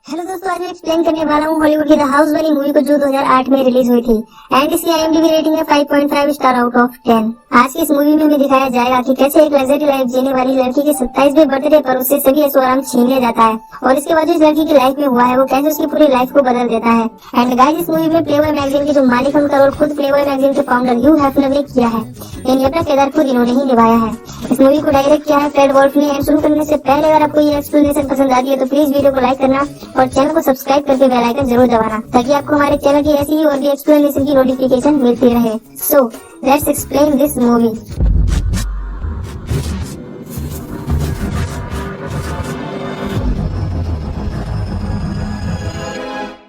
Hello दोस्तों, आज मैं एक्सप्लेन करने वाला हूँ हॉलीवुड की द हाउस वाली मूवी को जो 2008 में रिलीज हुई थी एंड इसकी IMDb रेटिंग है 5.5 स्टार आउट ऑफ 10। आज की इस मूवी में हमें दिखाया जाएगा कि कैसे एक लग्जरी लाइफ जीने वाली लड़की के 27वें बर्थडे पर उससे सभी ऐशो आराम छीन लिया जाता है और इसके बाद जो इस लड़की की लाइफ में हुआ है वो कैसे उसकी पूरी लाइफ को बदल देता है। एंड गाइस, इस मूवी में प्लेबॉय मैगजीन के जो मालिक हैं उनका रोल खुद प्लेबॉय मैगजीन के फाउंडर ह्यू हैफनर ने किया है, यानी अपना किरदार खुद इन्होंने ही निभाया है। इस मूवी को डायरेक्ट किया है फ्रेड वोल्फ ने। एंड शुरू करने से पहले अगर आपको ये एक्सप्लेनेशन पसंद आती है तो प्लीज वीडियो को लाइक करना और चैनल को सब्सक्राइब करके बेल आइकन जरूर दबाना ताकि आपको हमारे चैनल की ऐसी ही और भी एक्सप्लेनेशन की नोटिफिकेशन मिलती रहे। So let's explain this movie.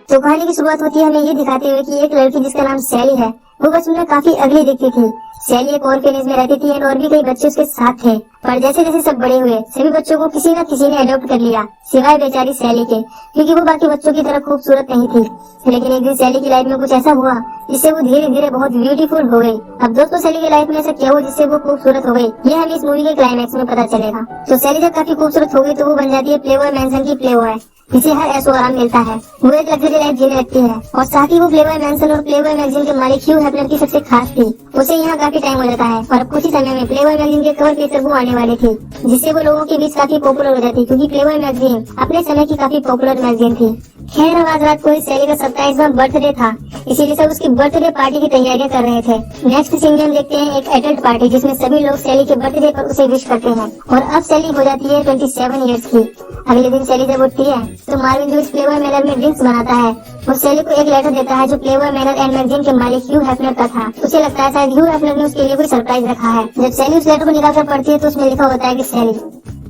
तो कहानी की शुरुआत होती है हमें ये दिखाते हुए कि एक लड़की जिसका नाम सैली है वो बचपन में काफी अगली दिखती थी। सैली एक ऑर्फेनेज में रहती थी और भी कई बच्चे उसके साथ थे, पर जैसे जैसे सब बड़े हुए सभी बच्चों को किसी न किसी ने अडॉप्ट कर लिया सिवाय बेचारी सैली के, क्योंकि वो बाकी बच्चों की तरह खूबसूरत नहीं थी। लेकिन एक दिन सैली की लाइफ में कुछ ऐसा हुआ जिससे वो धीरे धीरे बहुत ब्यूटीफुल हो गई। अब दोस्तों, सैली की लाइफ में ऐसा क्या हुआ जिससे वो खूबसूरत हो गई, ये हमें इस मूवी के क्लाइमैक्स में पता चलेगा। तो सैली जब काफी खूबसूरत हो गई तो वो बन जाती है प्लेबॉय मैंसन की प्लेबॉय, जिसे हर ऐशो आराम मिलता है। वो एक लग्जरी लाइफ जीने लगती है और साथ ही वो प्लेबॉय मैंसन और प्लेबॉय मैगजीन के मालिक ह्यू हैफनर की सबसे खास थी। उसे यहाँ काफी टाइम हो जाता है और अब कुछ ही समय में प्लेबॉय मैगजीन के कवर पेज पर वो आने वाली थी, जिससे वो लोगों के बीच काफी पॉपुलर हो जाती, क्योंकि प्लेबॉय मैगजीन अपने समय की काफी पॉपुलर मैगजीन थी। खैर, आज रात को सैली का 27वां बर्थडे था, इसीलिए सब उसकी बर्थडे पार्टी की तैयारियां कर रहे थे। नेक्स्ट सीन में हम देखते हैं एक एडल्ट पार्टी जिसमें सभी लोग सैली के बर्थडे पर उसे विश करते हैं और अब सैली हो जाती है 27 इयर्स की। अगले दिन सैली जब उठती है तो मार्विन जो इस प्लेबॉय मैनर में ड्रिंक्स बनाता है वो सैली को एक लेटर देता है जो प्लेबॉय मैनर एंड मैगजीन के मालिक ह्यू हैफनर का था। उसे लगता है शायद ह्यू हैफनर ने उसके लिए कोई सरप्राइज रखा है। जब सैली उस लेटर को निकालकर पढ़ती है तो उसमें लिखा होता है कि सैली,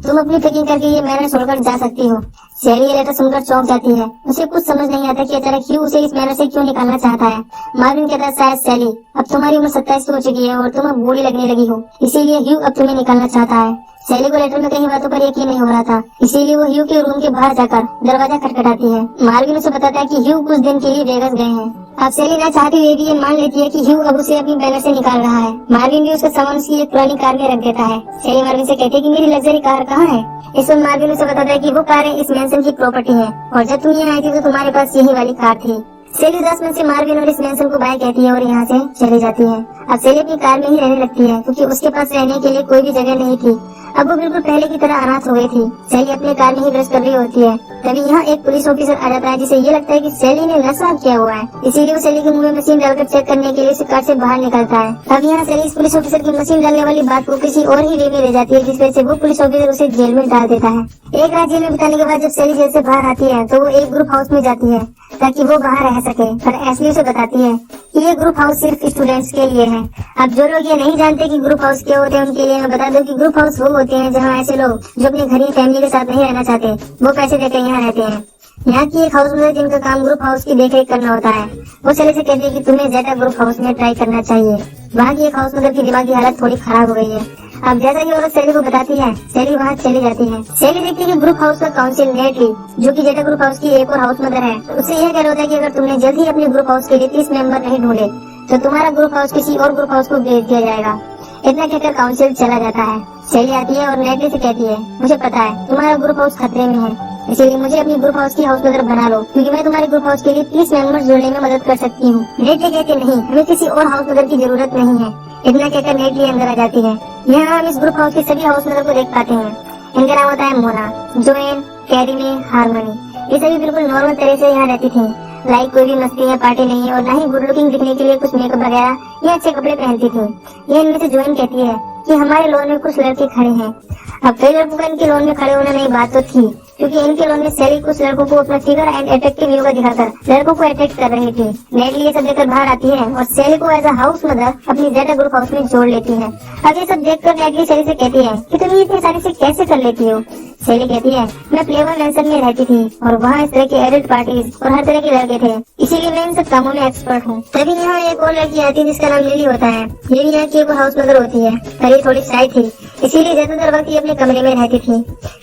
तुम अपनी पैकिंग करके ये मैनर छोड़कर जा सकती हो। सैली ये लेटर सुनकर चौंक जाती है। उसे कुछ समझ नहीं आता कि अचानक ह्यू उसे इस मैनर से क्यों निकालना चाहता है। मार्विन कहता है, शायद सैली, अब तुम्हारी उम्र 27 हो चुकी है और तुम अब बूढ़ी लगने लगी हो, इसीलिए ह्यू अब तुम्हें निकालना चाहता है। सैली को लेटर में कई बातों पर यकीन नहीं हो रहा था, इसीलिए वो ह्यू के रूम के बाहर जाकर दरवाजा खटखटाती है। मार्विन उसे बताता है कि ह्यू कुछ दिन के लिए वेगस गए हैं। अब सैली ना चाहती हुए भी ये मान लेती है कि ह्यू अब उसे अपनी बैनर से निकाल रहा है। मार्विन भी उसका सामान उसकी एक पुरानी कार में रख देता है। सैली मार्विन से कहती है कि मेरी लग्जरी कार कहाँ है। इस पर मार्विन उसे बताता है कि वो कार इस मैंसन की प्रॉपर्टी है और जब तुम यहाँ आई थी तो तुम्हारे पास यही वाली कार थी। सैली उदास मन से मार्विन और इस मैंसन को बाय कहती है और यहाँ से चली जाती है। अब सैली अपनी कार में ही रहने लगती है क्योंकि उसके पास रहने के लिए कोई भी जगह नहीं थी। अब वो बिल्कुल पहले की तरह अनाथ हो गई थी। सैली अपने कार में ही ब्रश कर रही होती है, तभी यहाँ एक पुलिस ऑफिसर आ जाता है जिसे ये लगता है कि सैली ने नशा किया हुआ है, इसीलिए वो सैली के मुंह में मशीन डालकर चेक करने के लिए उसे कार से बाहर निकलता है। अब यहाँ सैली इस पुलिस ऑफिसर की मशीन डालने वाली बात को किसी और ही वे में ले जाती है, जिस वजह से वो पुलिस ऑफिसर उसे जेल में डाल देता है। एक रात जेल में बिताने के बाद जब सैली जेल से बाहर आती है तो वो एक ग्रुप हाउस में जाती है ताकि वो बाहर रह सके, पर एशली उसे बताती है कि ये ग्रुप हाउस सिर्फ स्टूडेंट्स के लिए है। अब जो लोग ये नहीं जानते कि ग्रुप हाउस क्या होते हैं उनके लिए मैं बता दूं कि ग्रुप हाउस वो होते हैं जहाँ ऐसे लोग जो अपने घर या फैमिली के साथ नहीं रहना चाहते वो पैसे देकर यहाँ रहते हैं। यहाँ की एक हाउस में जिनका काम ग्रुप हाउस की देखरेख करना होता है वो सैली से कहती है कि तुम्हें जेटा ग्रुप हाउस में ट्राई करना चाहिए। वहाँ की एक हाउस मदर की दिमागी हालत थोड़ी खराब हो गई है। अब जैसा कि औरत सैली को बताती है सैली वहाँ चली जाती है। सैली देखती है कि ग्रुप हाउस का काउंसिल नेटली, जो कि जेटा ग्रुप हाउस की एक और हाउस मदर है, उससे यह कह रहा होता है कि अगर तुमने जल्द ही अपने ग्रुप हाउस के लिए 30 मेंबर नहीं ढूंढे तो तुम्हारा ग्रुप हाउस किसी और ग्रुप हाउस को भेज दिया जाएगा। इतना कहकर काउंसिल चला जाता है। सैली आती है और नेटली से कहती है, मुझे पता है तुम्हारा ग्रुप हाउस खतरे में है, इसीलिए मुझे अपनी ग्रुप हाउस की हाउस मदर बना लो क्योंकि मैं तुम्हारे ग्रुप हाउस के लिए 30 मेंबर्स जोड़ने में मदद कर सकती हूँ। नेटली कहती है, नहीं, हमें किसी और हाउस मदर की जरूरत नहीं है। इतना कहकर नेटली अंदर आ जाती है। यहाँ हम इस ग्रुप हाउस के सभी हाउस मदर को देख पाते हैं। इनका नाम होता है मोना, जोएन, कैरीने, हार्मनी। ये सभी बिल्कुल नॉर्मल तरह से यहाँ रहती थी, लाइक कोई भी मस्ती या पार्टी नहीं और न ही गुड लुकिंग दिखने के लिए कुछ मेकअप वगैरह या अच्छे कपड़े पहनती थी। ये इनमें से जोएन कहती है कि हमारे लोन में कुछ लड़के खड़े हैं। अब कई लड़कों का इनके लोन में खड़े होने नहीं बात तो थी, क्योंकि इनके लोन में सैली कुछ लड़कों को अपना फिगर एंड अट्रैक्टिव योगा दिखाकर लड़कों को अट्रैक्ट कर रही थी। नेटली ये सब देखकर बाहर आती है और सैली को एज अ हाउस मदर अपनी जेटा ग्रुप हाउस में जोड़ लेती है। अब ये सब देखकर नेटली सैली से कहती है कि तुम ये इतनी सारी से कैसे कर लेती हो। सैली कहती है, मैं प्लेबॉय मैंसन में रहती थी और वहाँ इस तरह के एडल्ट पार्टीज और हर तरह के लड़के थे, इसीलिए मैं इन सब कामों में एक्सपर्ट हूँ। तभी यहाँ एक और लड़की आती है जिसका नाम लिली होता है। ये भी यहाँ की एक हाउस मदर होती है, पर ये थोड़ी शाय थी, इसीलिए ज्यादातर वक्त ये अपने कमरे में रहती थी।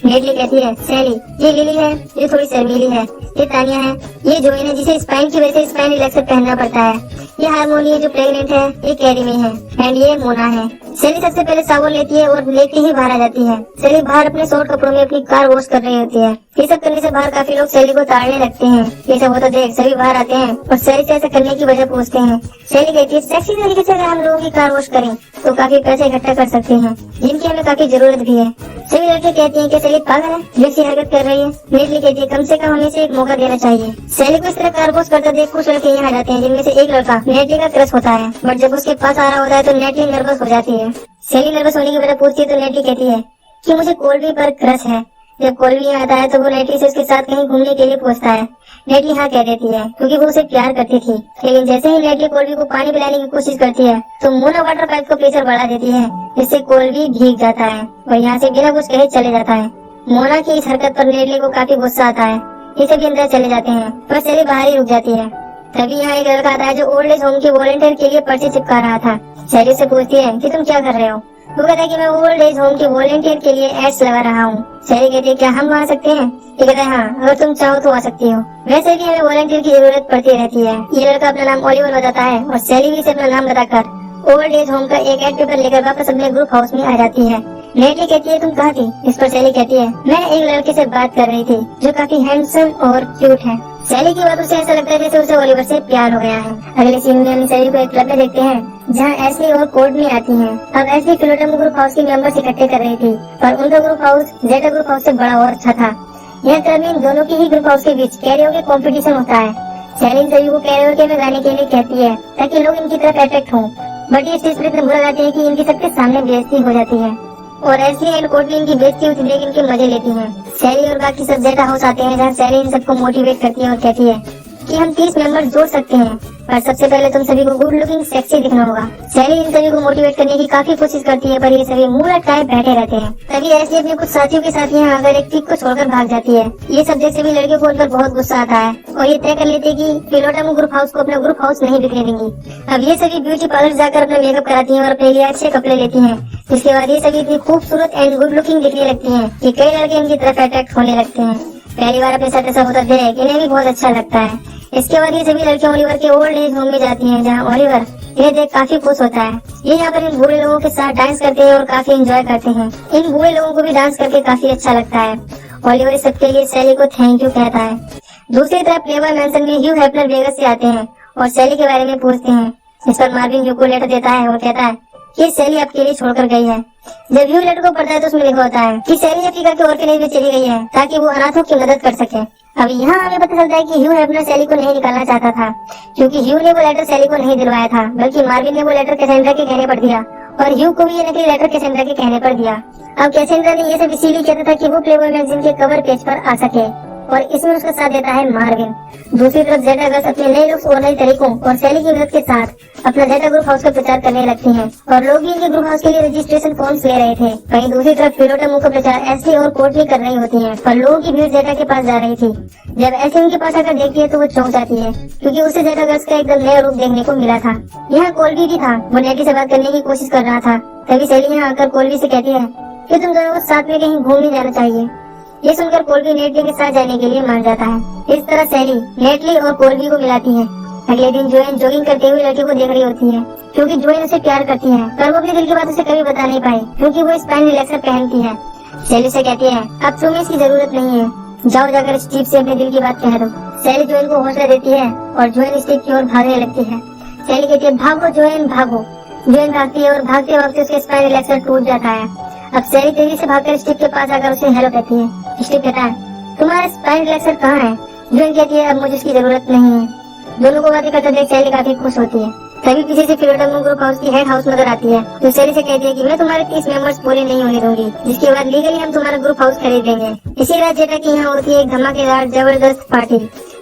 नेटली कहती है, सैली, ये लिली है, ये थोड़ी शर्मीली है, ये तानिया है, ये जोएन है जिसे स्पाइन की वजह से स्पाइन रिलैक्सर पहनना पड़ता है, ये हारमोनी है जो प्रेग्नेंट है, ये कैरी में है, एंड ये मोना है। सैली सबसे पहले साबुन लेती है और लेके ही बाहर आ जाती है। सैली बाहर अपने शॉर्ट कपड़ों में अपनी कार वॉश कर रही होती है। ये सब करने से बाहर काफी लोग सैली को ताड़ने लगते हैं। ये सब होता देख सभी बाहर आते हैं और सैली से ऐसा करने की वजह पूछते हैं। सैली कहती है सेक्सी तरीके से अगर हम लोगों की कार वॉश करें तो काफी पैसे इकट्ठा कर सकते हैं, जिनकी हमें काफी जरूरत भी है। सभी लड़के कहते हैं कि सैली पागल है जो ऐसी हरकत कर रही है। नेटली कहती है कम से कम हमें इसे एक मौका देना चाहिए। सैली को इस तरह कार वॉश करता देख कुछ लड़के यहाँ आ जाते हैं, जिनमें से एक लड़का नेटली का क्रश होता है। बट जब उसके पास आ रहा होता है तो नेटली नर्वस हो जाती है। सैली नर्वस होने की वजह पूछती है तो नेटली कहती है कि मुझे कोल्वी पर क्रश है। जब कोल्वी यहाँ आता है तो वो नेटली से उसके साथ कहीं घूमने के लिए पूछता है। नेटली हाँ कह देती है क्योंकि वो उसे प्यार करती थी। लेकिन जैसे ही नेटली कोल्वी को पानी पिलाने की कोशिश करती है तो मोना वाटर पाइप का प्रेशर बढ़ा देती है, जिससे कोल्वी भीग जाता है और यहाँ से बिना कुछ कहे चले जाता है। मोना की इस हरकत पर नेटली को काफी गुस्सा आता है। ये सभी अंदर चले जाते हैं पर सैली बाहर ही रुक जाती है। तभी यहाँ एक लड़का आता है जो ओल्ड एज होम के वॉलंटियर के लिए पर्ची चिपका रहा था। सैली से पूछती है कि तुम क्या कर रहे हो। वो कहता है कि मैं ओल्ड एज होम के वॉलंटियर के लिए एड्स लगा रहा हूँ। सैली कहती है क्या हम आ सकते हैं। ये कहता है हाँ अगर तुम चाहो तो आ सकती हो। वैसे भी हमें वॉलंटियर की जरूरत पड़ती रहती है। ये लड़का अपना नाम ओलिवर बताता है और सैली भी इसे अपना नाम बताकर ओल्ड एज होम का एक एड पेपर लेकर वापस अपने ग्रुप हाउस में आ जाती है। नेटली कहती है तुम कहाँ थी। इस पर सैली कहती है मैं एक लड़के से बात कर रही थी जो काफी हैंडसम और क्यूट है। सैली की बातों से ऐसा लगता है जैसे उसे ओलिवर से प्यार हो गया है। अगले सीन में हम सैली को एक क्लब में देखते हैं जहाँ एशली और कोर्टनी आती हैं। अब एशली फिलोटम ग्रुप हाउस के मेंबर्स इकट्ठे कर रही थी और उनका ग्रुप हाउस जेटा ग्रुप हाउस से बड़ा और अच्छा था। यह क्लब में इन दोनों के ही ग्रुप हाउस के बीच कैरियोके कंपटीशन होता है। सैली इन सभी को कैरियोके में गाने के लिए कहती है ताकि लोग इनकी तरफ अट्रैक्ट हों। बट ये स्टेज पर इतना बुरा गाती है कि इनकी सबके सामने बेइज्जती हो जाती है और एशली एंड कोर्टनी इनकी बेइज्जती होती देख इनके मजे लेती हैं। सैली और बाकी सब जेटा हाउस आते हैं जहाँ सैली इन सबको मोटिवेट करती है और कहती है कि हम 30 मेंबर्स जोड़ सकते हैं, पर सबसे पहले तुम सभी को गुड लुकिंग सेक्सी दिखना होगा। सैली इन सभी को मोटिवेट करने की काफी कोशिश करती है पर ये सभी मुंह लटकाए बैठे रहते हैं। तभी एशली अपने कुछ साथियों के साथ यहाँ आकर एक ट्रिक को छोड़कर भाग जाती है। ये सब देख सभी लड़कियों को उन पर बहुत गुस्सा आता है और ये तय कर लेते हैं कि फिलोटम ग्रुप हाउस को अपना ग्रुप हाउस नहीं बिकने देंगी। अब ये सभी ब्यूटी पार्लर जाकर अपना मेकअप कराती हैं और अपने लिए अच्छे कपड़े लेती हैं। इसके बाद ये सभी इतनी खूबसूरत एंड गुड लुकिंग दिखने लगती हैं कि कई लड़के इनकी तरफ अट्रैक्ट होने लगते हैं। पहली बार अपने साथ ऐसा होता देख इन्हें भी बहुत अच्छा लगता है। इसके बाद ये सभी लड़कियां ओलिवर के ओल्ड एज होम में जाती हैं जहां ओलिवर इन्हें देख काफी खुश होता है। ये यहाँ पर इन बूढ़े लोगों के साथ डांस करते हैं और काफी एंजॉय करते हैं। इन बूढ़े लोगों को भी डांस करके काफी अच्छा लगता है। ओलिवर इस सबके लिए सैली को थैंक यू कहता है। दूसरी तरफ प्लेबॉय मैंसन में ह्यू हेफनर वेगस से आते हैं और सैली के बारे में पूछते हैं। इस पर मार्विन ह्यू को लेटर देता है और कहता है कि सैली आपके लिए छोड़कर गई है। जब ह्यू लेटर को पढ़ता है तो उसमें लिखा होता है कि सैली अफ्रीका के ऑर्फनेज में चली गई है ताकि वो अनाथों की मदद कर सके। अब यहाँ हमें पता चलता है कि ह्यू हेफनर सैली को नहीं निकालना चाहता था क्योंकि ह्यू ने वो लेटर सैली को नहीं दिलवाया था, बल्कि मार्विन ने वो लेटर कैसेंड्रा के कहने पर दिया और ह्यू को भी ये नकली लेटर कैसेंड्रा के कहने पर दिया। अब कैसेंड्रा ने ये सब इसीलिए कहता था कि वो प्लेबॉय मैगजीन के कवर पेज पर आ सके और इसमें उसका साथ देता है मार्विन। दूसरी तरफ जेटा गर्ल्स अपने नए लुक्स और नए तरीकों और शैली की मदद के साथ अपना जेटा ग्रुप हाउस का प्रचार करने लगती हैं और लोग भी इनके ग्रुप हाउस के लिए रजिस्ट्रेशन फॉर्म्स ले रहे थे। वहीं दूसरी तरफ फिलोटम का प्रचार एशली और कोर्टनी कर रही होती है पर लोगों की भीड़ जेटा के पास जा रही थी। जब एशली उनके पास आकर देखती है तो वो चौंक जाती है क्योंकि उसे जेटा गर्ल्स का एकदम नया रूप देखने को मिला था। यहाँ कोल्वी भी था, वो नेटी से बात करने की कोशिश कर रहा था। तभी शैली यहाँ आकर कोल्वी से कहती है कि तुम दोनों को साथ में कहीं घूमने जाना चाहिए। ये सुनकर कोल्वी नेटली के साथ जाने के लिए मान जाता है। इस तरह सैली नेटली और कोल्वी को मिलाती है। अगले दिन जोएन जॉगिंग करते हुए लड़के को देख रही होती है क्योंकि जोएन उसे प्यार करती है पर वो अपने दिल की बात उसे कभी बता नहीं पाई क्योंकि वो स्पाइन रिलैक्सर पहनती है। सैली से कहती है अब तुम्हें इसकी जरूरत नहीं है, जाओ जाकर स्टीव से अपने दिल की बात कह दो। सैली जोएन को हौसला देती है और जोएन स्टीव की ओर भागने लगती है। सैली कहती है भागो जोएन भागो। जोएन भागती है और भागते वक्त उसके स्पाइन रिलैक्सर टूट जाता है। अब सैली तेजी से भागकर स्टीव के पास आकर उसे हेलो कहती है। स्टीव कहता है तुम्हारा स्पाइन रिलैक्सर कहाँ है। जोएन कहती है अब मुझे उसकी जरूरत नहीं है। दोनों को बातें करते देख सैली काफी खुश होती है। तभी पीछे से फिलोटम ग्रुप हाउस की हेड हाउस मदर आती है जो सैली से कहती है कि मैं तुम्हारे 30 मेंबर्स पूरे नहीं होने दूंगी, जिसके बाद लीगली हम तुम्हारा ग्रुप हाउस खरीद देंगे। इसी रात जेटा की यहाँ होती है एक धमाकेदार जबरदस्त पार्टी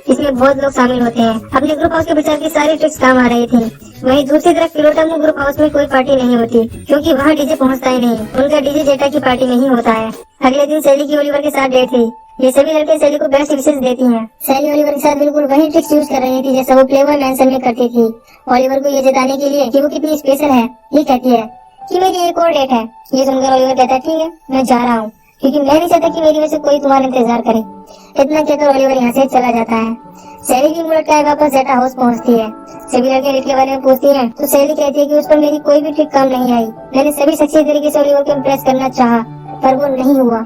जिसमें बहुत लोग शामिल होते हैं। अपने ग्रुप हाउस के प्रचार की सारी ट्रिक्स काम आ रही थी। वहीं दूसरी तरफ फिलोटम ग्रुप हाउस में कोई पार्टी नहीं होती क्योंकि वहाँ डीजे पहुँचता ही नहीं, उनका डीजे जेटा की पार्टी में ही होता है। अगले दिन सैली की ओलिवर के साथ डेट थी। ये सभी लड़के सैली को बेस्ट विशेष देती हैं। सैली ओलिवर के साथ बिल्कुल वही ट्रिक्स यूज कर रही थी जैसा वो प्लेबॉय मैंसन में करती थी। ओलिवर को ये जताने के लिए कि वो कितनी स्पेशल है, ये कहती है कि मेरी एक और डेट है। ये सुनकर ओलिवर कहता है ठीक है मैं जा रहा हूँ क्योंकि मैं नहीं चाहता कि मेरी वजह से कोई तुम्हारा इंतजार करे। इतना कहकर ओलिवर यहाँ से चला जाता है। सैली भी मुड़ कर वापस जेटा हाउस पहुँचती है। सभी लड़कियां नेट के बारे में पूछती हैं तो सैली कहती है कि उस पर मेरी कोई भी ट्रिक काम नहीं आई। मैंने सभी सक्सेस तरीके से ओलिवर को इम्प्रेस करना चाहा पर वो नहीं हुआ।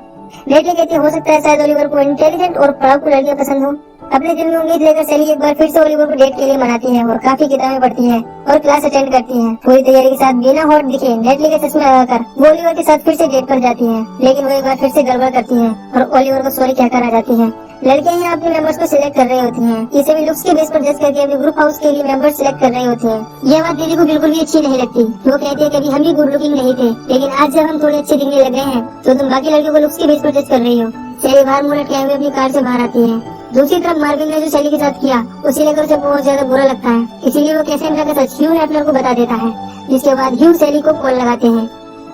नेटली कहती है हो सकता है शायद ओलिवर को इंटेलिजेंट और पढ़ाकू लड़कियां पसंद हो। अपने दिल में उम्मीद लेकर सैली एक बार फिर से ओलिवर को डेट के लिए मनाती है और काफी किताबें पढ़ती है और क्लास अटेंड करती है। पूरी तैयारी के साथ बिना हॉट दिखे नेटली के चश्मे लगाकर वो ओलिवर के साथ फिर से डेट पर जाती है, लेकिन वो एक बार फिर से गड़बड़ करती है और ओलिवर को सॉरी कहकर आ जाती है। लड़कियां यहाँ अपने मेंबर्स को सिलेक्ट कर रही होती हैं। ये सभी लुक्स के बेस पर जज करके अपने ग्रुप हाउस के लिए मेंबर्स सिलेक्ट कर रही होती हैं। यह बात दीदी को बिल्कुल भी अच्छी नहीं लगती। वो कहती है कभी हम भी गुड लुकिंग नहीं थे, लेकिन आज जब हम थोड़े अच्छे दिखने लग गए हैं तो तुम बाकी लड़कियों को लुक्स के बेस पर जज कर रही हो। सैली बाहर मुंह लटकाए हुए अपनी कार से बाहर आती है। दूसरी तरफ मार्विन ने जो सैली के साथ किया उसे लेकर उसे बहुत ज्यादा बुरा लगता है, इसीलिए वो कैसेंड्रा का सच ह्यू हैफनर को बता देता है, जिसके बाद ह्यू सैली को कॉल लगाते हैं।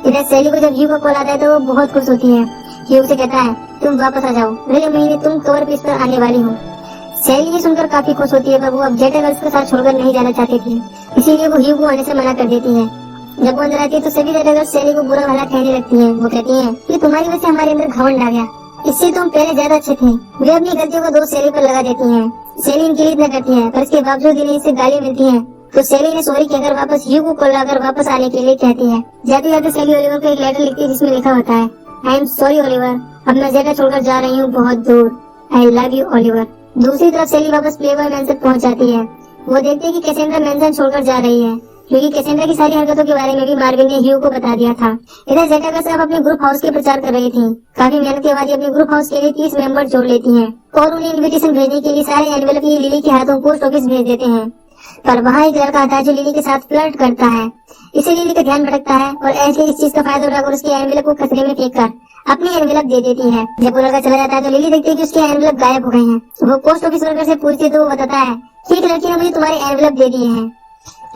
इधर सैली को जब ह्यू का कॉल आता है तो वो बहुत खुश होती है। ह्यू से कहता है तुम वापस आ जाओ, अगले महीने तुम कवर पेज पर आने वाली हो। सैली ये सुनकर काफी खुश होती है पर वो अब जेटा गर्ल्स के साथ छोड़कर नहीं जाना चाहती थी, इसीलिए वो ह्यू को आने से मना कर देती है। जब वो अंदर आती है तो सभी जेटा गर्ल्स सैली को बुरा भला कहने लगती है। वो कहती है कि तुम्हारी वजह से हमारे अंदर घमंड आ गया, इससे तुम पहले ज्यादा अच्छे थे। वे अपनी गलतियों को दोष सैली पर लगा देती हैं। सैली इनकी रीत न करती है पर इसके बावजूद इन्हें इससे गाली मिलती है, तो सैली ने सॉरी कहकर वापस ह्यू को कॉल लगाकर वापस आने के लिए कहती है। जाते जाते सैली ओलिवर को एक लेटर लिखती है जिसमें लिखा होता है आई एम सॉरी ओलिवर, अब मैं जेटा छोड़कर जा रही हूँ बहुत दूर, आई लव यू ओलिवर। दूसरी तरफ सैली वापस प्लेबॉय मैंशन पहुँच जाती है। वो देखती है कि कैसेंड्रा मैंशन छोड़कर जा रही है, क्योंकि कैसेंड्रा की सारी हरकतों के बारे में भी मार्विन ने ह्यू को बता दिया था। इधर जेटा गर्ल्स अब अपने ग्रुप हाउस के प्रचार कर रही थी। काफी मेहनत के बाद ये अपने ग्रुप हाउस के लिए 30 मेंबर जोड़ लेती हैं और उन्हें इन्विटेशन भेजने के लिए सारे एनवेलप ये लिली के हाथों पोस्ट ऑफिस भेज देते हैं। पर वहाँ एक लड़का आता है जो लिली के साथ फ्लर्ट करता है, इसे लिली का ध्यान भटकता है और ऐसे इस चीज का फायदा उठाकर उसके एनवेलप को कचरे में फेंक कर अपनी एनवेलप दे देती है। जब वो लड़का चला जाता है तो लिली देखती है कि उसके एनवेलप गायब हो गए हैं। वो पोस्ट ऑफिस वर्कर से पूछती है तो वो बताता है कि एक लड़की ने मुझे तुम्हारे एनवेलप दे दिए हैं।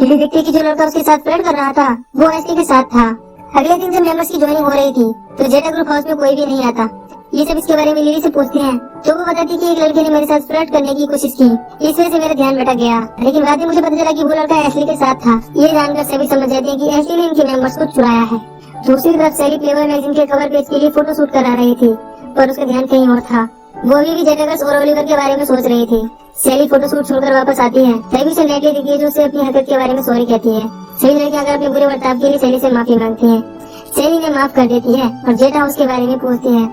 लिली देखती है कि जो लड़का उसके साथ फ्लर्ट कर रहा था वो एसली के साथ था। अगले दिन जब मेंबर्स की ज्वाइनिंग हो रही थी तो जेटा ग्रुप हाउस में कोई भी नहीं आता। ये सब इसके बारे में लिली से पूछते हैं तो वो बताती है कि एक लड़के ने मेरे साथ फ्लर्ट करने की कोशिश की, इस वजह से मेरा ध्यान भटक गया। लेकिन बाद में मुझे पता चला कि वो लड़का एशली के साथ था। ये जानकर सभी समझ जाते हैं कि एशली ने इनके मेंबर्स को चुराया है। दूसरी तरफ सैली प्लेबॉय मैगजीन के कवर पेज के लिए फोटो शूट करा रही थी पर उसका ध्यान कहीं और था। वो अभी भी जेटा गर्ल्स और ओलिवर के बारे में सोच रही थी। सैली फोटो शूट छोड़कर वापस आती है। तभी उसे नेटली दिखती है जो उसे अपनी हरकत के बारे में सॉरी कहती है। सभी लड़कियां अगर अपने बुरे बर्ताव के लिए सैली से माफी मांगती हैं। सैली ने माफ कर देती है और जेटा हाउस के बारे में पूछती है।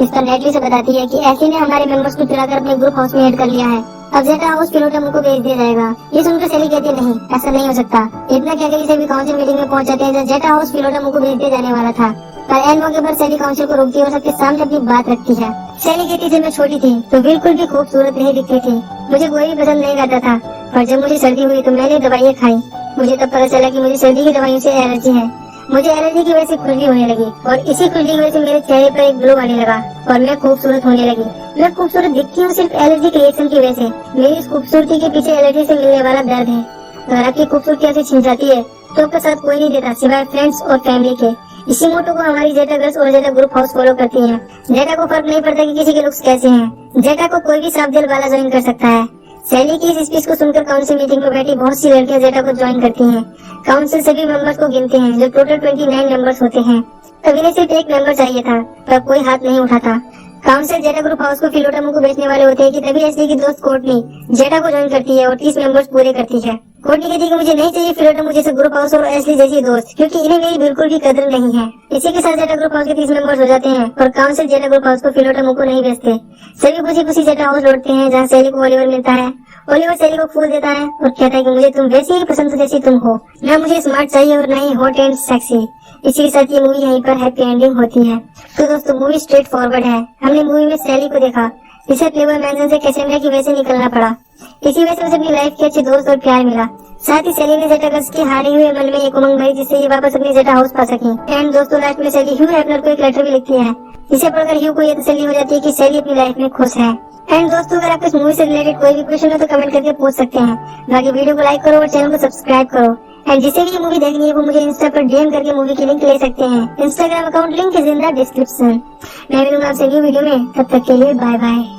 इस पर नेटली से बताती है कि एशली ने हमारे मेंबर्स को चुराकर अपने ग्रुप हाउस में ऐड कर लिया है, अब जेटा हाउस फिलोटा मुझको भेज दिया जाएगा। ये सुनकर सैली कहती नहीं, ऐसा नहीं हो सकता। इतना कहकर सभी काउंसिल मीटिंग में पहुंच जाते हैं जहाँ जेटा हाउस फिलोटा मुझको भेज दिया जाने वाला था। पर एन मौके पर सैली काउंसिल को रोकती है और सबके सामने अपनी बात रखती है। सैली कहती जब मैं छोटी थी तो बिल्कुल भी खूबसूरत नहीं दिखती थी, मुझे कोई भी पसंद नहीं आता था, पर जब मुझे सर्दी हुई तो मैंने दवाइयाँ खाई। मुझे तब पता चला कि मुझे सर्दी की दवाइयों से एलर्जी है। मुझे एलर्जी की वजह से खुजली होने लगी और इसी खुजली की वजह से मेरे चेहरे पर एक ग्लो आने लगा और मैं खूबसूरत होने लगी। मैं खूबसूरत दिखती हूँ सिर्फ एलर्जी के रिएक्शन की वजह से। मेरी इस खूबसूरती के पीछे एलर्जी से मिलने वाला दर्द है। अगर आपकी खूबसूरती ऐसे छिन जाती है तो आपका साथ कोई नहीं देता सिवाय फ्रेंड्स और फैमिली के। इसी मोटो को हमारी जेटा गर्ल्स और जेटा ग्रुप हाउस फॉलो करती है। जेटा को फर्क नहीं पड़ता कि किसी के लुक्स कैसे हैं। जेटा को कोई भी साफ दिल वाला ज्वाइन कर सकता है। सैली की इस स्पीच को सुनकर काउंसिल मीटिंग में बैठी बहुत सी लड़कियां जेटा को ज्वाइन करती हैं। काउंसिल सभी मेंबर्स को गिनते हैं जो टोटल 29 मेंबर्स होते हैं। तब इन्हें सिर्फ एक मेंबर चाहिए था पर कोई हाथ नहीं उठाता। काउंसिल जेटा ग्रुप हाउस को फिलोटा मुझको बेचने वाले होते हैं कि तभी एशली की दोस्त कोर्टनी जेटा को ज्वाइन करती है और 30 मेंबर्स पूरे करती है। कोर्टनी कहती है कि मुझे नहीं चाहिए फिलोटा मुझे जैसे ग्रुप हाउस और एशली जैसी दोस्त, क्योंकि इन्हें मेरी बिल्कुल भी कदर नहीं है। इसी के साथ जेटा ग्रुप हाउस के 30 मेंबर्स हो जाते हैं और काउंसिल जेटा ग्रुप हाउस को फिलोटा मुझको नहीं बेचते। सभी खुशी खुशी जेटा हाउस लौटते हैं जहाँ सैली को ओलिवर मिलता है। ओलिवर सैली को फूल देता है और कहता है कि मुझे तुम वैसी ही पसंद हो जैसी तुम हो, ना मुझे स्मार्ट चाहिए और ना ही हॉट एंड सेक्सी। इसी के साथ ये मूवी यहीं पर हैप्पी एंडिंग होती है। तो दोस्तों मूवी स्ट्रेट फॉरवर्ड है। हमने मूवी में सैली को देखा जिसे प्लेबॉय मैगजीन से कैसेंड्रा की वजह से निकलना पड़ा। इसी वजह से उसे अपनी लाइफ के अच्छे दोस्त और प्यार मिला। साथ ही सैली ने जेटा गर्ल्स के हारे हुए मन में एक उमंग भरी जिससे ये वापस अपनी जेटा हाउस पा सकी। एंड दोस्तों लास्ट में सैली ह्यू हैफनर को एक लेटर भी लिखती है जिसे पढ़कर ह्यू को ये तसल्ली हो जाती है कि सैली अपनी लाइफ में खुश है। एंड दोस्तों अगर आपको इस मूवी से रिलेटेड कोई भी क्वेश्चन हो तो कमेंट करके पूछ सकते हैं। बाकी वीडियो को लाइक करो और चैनल को सब्सक्राइब करो। एंड जिसे भी ये मूवी देखनी है वो मुझे इंस्टा पर डीएम करके मूवी की लिंक ले सकते हैं। Instagram account link is in the description. मैं मिलूंगा आपसे अगली वीडियो में, तब तक के लिए बाय बाय।